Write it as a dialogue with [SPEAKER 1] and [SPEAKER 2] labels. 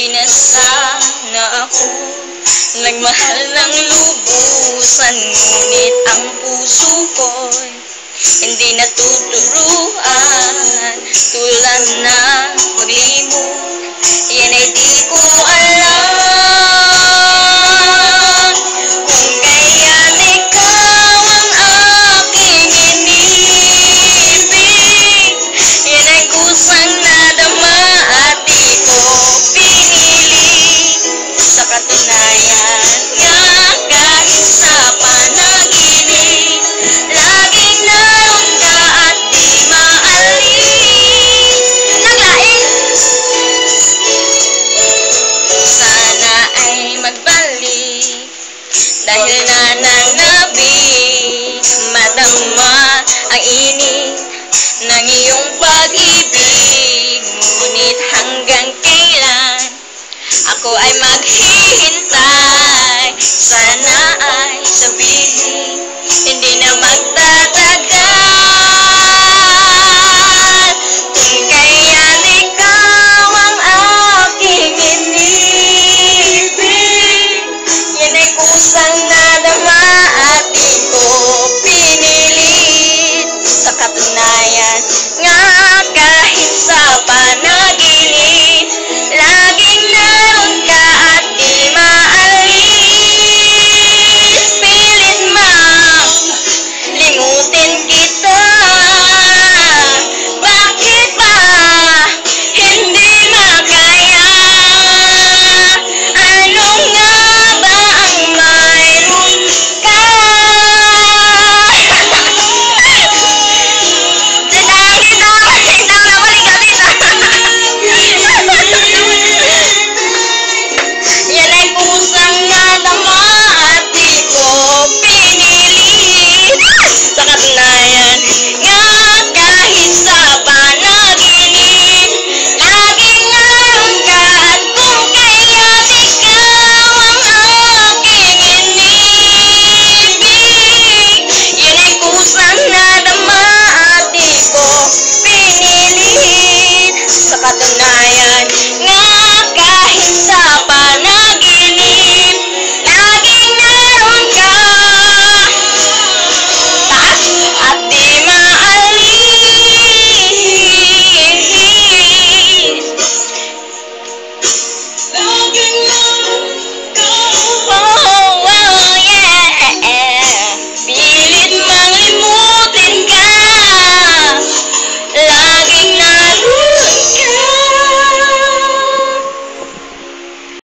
[SPEAKER 1] Di na sana ako nagmahal ng lubusan, ngunit ang puso ko'y hindi natuturuan. Tulad ng paglimot, yan ay di ko alam. Kung kaya't ikaw ang aking inibig, yan ay kusang nadama at di ko pinili. Sa katunayan nga kahit sa panaginip, laging naroon ka at di maalis. Naglain sana ay magbalik, dahil nananabik madama ang init ng iyong pag-ibig. Ngunit hanggang kailan ako ay maghihintay? Sana ay sabihin